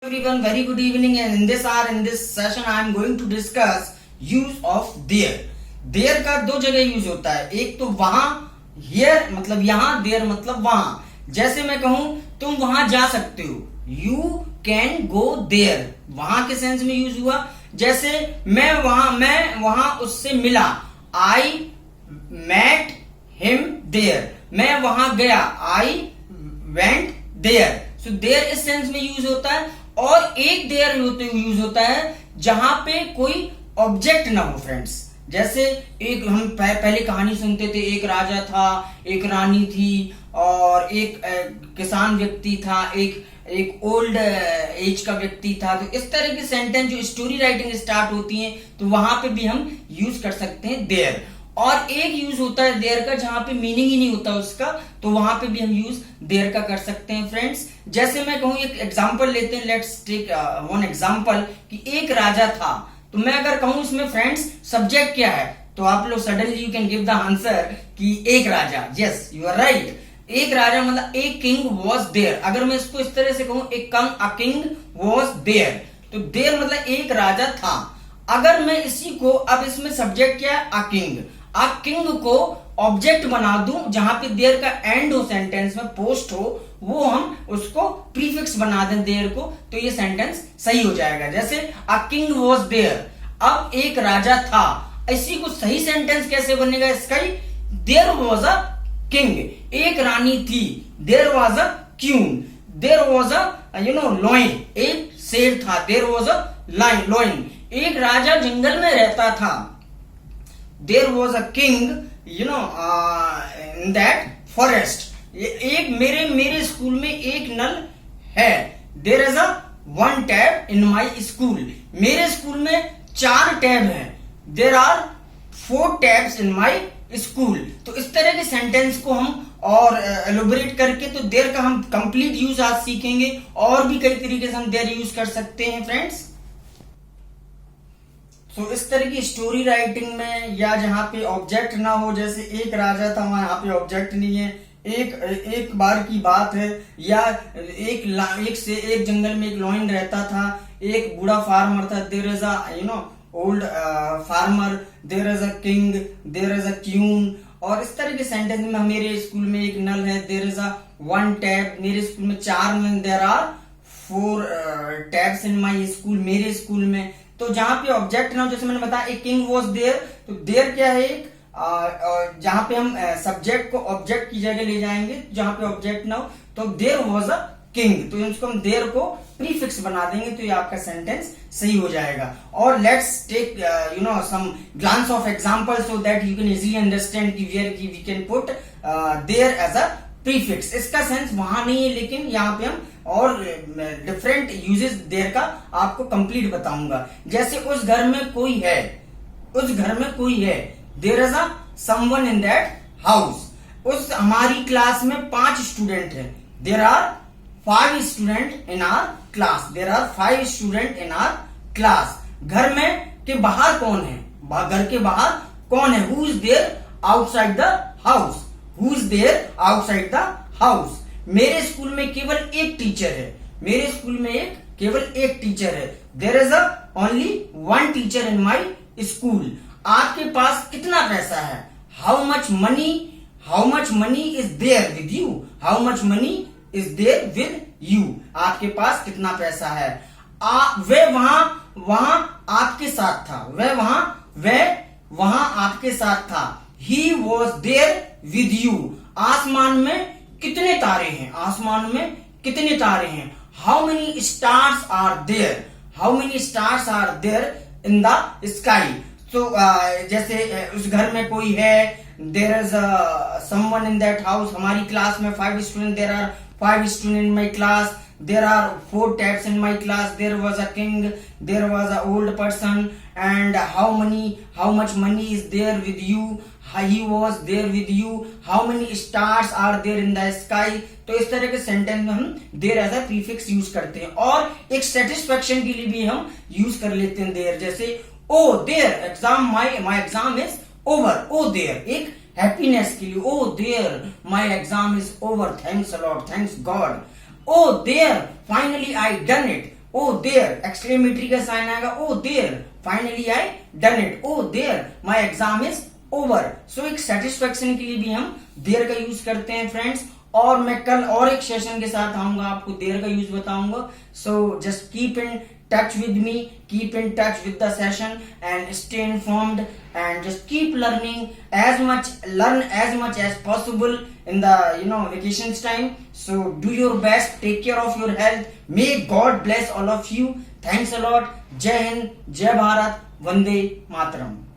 Everyone, very good evening, and in this hour, in this session, I am going to discuss use of there. There का दो जगह use होता है, एक तो वहां, here मतलब यहाँ, there मतलब वहां। जैसे मैं कहूं तुम वहां जा सकते हो, you can go there, वहां के सेंस में यूज हुआ। जैसे मैं वहां उससे मिला, I met him there, मैं वहां गया, I went there। So there इस सेंस में यूज होता है। और एक देयर यूज होता है जहां पे कोई ऑब्जेक्ट ना हो फ्रेंड्स। जैसे एक हम पहले कहानी सुनते थे, एक राजा था, एक रानी थी और एक किसान व्यक्ति था, एक ओल्ड एज का व्यक्ति था। तो इस तरह के सेंटेंस जो स्टोरी राइटिंग स्टार्ट होती है तो वहां पे भी हम यूज कर सकते हैं देयर। और एक यूज होता है देयर का जहां पे मीनिंग ही नहीं होता उसका, तो वहां पे भी हम यूज देयर का कर सकते हैं फ्रेंड्स। जैसे मैं कहूं, एक एग्जांपल लेते हैं, लेट्स टेक वन एग्जांपल कि एक राजा था। तो मैं अगर कहूं इसमें फ्रेंड्स सब्जेक्ट क्या है, तो आप लोग suddenly you can give the answer कि एक राजा। Yes, you are right. एक राजा मतलब एक किंग वॉज देयर। अगर मैं इसको इस तरह से कहूं, अ किंग वॉज देयर, तो देयर मतलब एक राजा था। अगर मैं इसी को, अब इसमें सब्जेक्ट क्या है, अ किंग, आ किंग को ऑब्जेक्ट बना दूं जहां पे देयर का एंड हो, सेंटेंस में पोस्ट हो, वो हम उसको प्रीफिक्स बना दें देयर को, तो ये सेंटेंस सही हो जाएगा। जैसे अ किंग वॉज देयर, अब एक राजा था। इसी को सही सेंटेंस कैसे बनेगा इसका ही, देयर वॉज अ किंग, एक रानी थी, there was a queen, there was a lion, एक शेर था, देयर वॉज अ लॉइन, एक राजा जंगल में रहता था, there was a king in that forest। एक मेरे स्कूल में एक नल है, there is a one tap in my school, मेरे स्कूल में 4 टैब हैं, there are 4 taps in my school। तो इस तरह के सेंटेंस को हम और एलोबरेट करके, तो देयर का हम कंप्लीट यूज आज सीखेंगे। और भी कई तरीके से हम देयर यूज कर सकते हैं फ्रेंड्स। तो इस तरह की स्टोरी राइटिंग में, या जहां पे ऑब्जेक्ट ना हो, जैसे एक राजा था, वहां यहाँ पे ऑब्जेक्ट नहीं है, एक बार की बात है, या एक जंगल में एक लॉइन रहता था, एक बूढ़ा फार्मर था, there is a old farmer, there is a king, there is a queen. और इस तरह के सेंटेंस में, मेरे स्कूल में एक नल है, there is a one tap, मेरे स्कूल में 4 नल, there are 4 taps in my school, मेरे स्कूल में। तो जहां पे ऑब्जेक्ट ना हो, जैसे मैंने बताया एक किंग वॉज देयर, तो देयर क्या है, एक जहां पे हम सब्जेक्ट को ऑब्जेक्ट की जगह ले जाएंगे, जहां पे ऑब्जेक्ट ना हो, तो देयर वॉज अ किंग, तो इसको हम देयर को प्रीफिक्स बना देंगे, तो ये आपका सेंटेंस सही हो जाएगा। और let's take some glance of example so that you can easily understand कि where we can put there as a prefix. इसका सेंस वहां नहीं है, लेकिन यहाँ पे हम और डिफरेंट यूजेस देयर का आपको कंप्लीट बताऊंगा। जैसे उस घर में कोई है, उस घर में कोई है, there is a someone in that house. उस हमारी क्लास में 5 स्टूडेंट हैं, there are 5 student in our class, there are 5 student in our class. घर में के बाहर कौन है, घर के बाहर कौन है, who is there outside the house, who is there outside the house. मेरे स्कूल में केवल एक टीचर है, मेरे स्कूल में केवल एक टीचर है, there is a only one teacher in my school. आपके पास कितना पैसा है, how much money is there with you, how much money is there with you, आपके पास कितना पैसा है। वह वहां आपके साथ था, वह वहां आपके साथ था, he was there with you. आसमान में कितने तारे हैं, आसमान में कितने तारे हैं, how many stars are there, how many stars are there in the sky. तो जैसे उस घर में कोई है, there is someone in that house, हमारी क्लास में 5 student, there are 5 student in my class, there are 4 taps in my class, there was a king, there was a old person, and how much money is there with you, he was there with you, how many stars are there in the sky। तो इस तरह के sentence में हम there as a prefix use करते हैं। और एक सेटिस्फेक्शन के लिए भी हम यूज कर लेते हैं देयर, जैसे oh there exam, my exam is over, oh there एक हैप्पीनेस के लिए, oh there my exam is over, thanks a lot, thanks God. Oh, there! Finally, I done it. Oh there, exclamatory का sign आएगा, oh there finally I done it, oh there my exam is over. So एक satisfaction के लिए भी हम there का use करते हैं फ्रेंड्स। और मैं कल और एक सेशन के साथ आऊंगा, आपको देयर का यूज बताऊंगा। So just keep in touch with me, keep in touch with the session and stay informed and just keep learning learn as much as possible in the vacations time. So do your best, take care of your health, may God bless all of you. Thanks a lot. Jai Hind, Jai Bharat, Vande Mataram.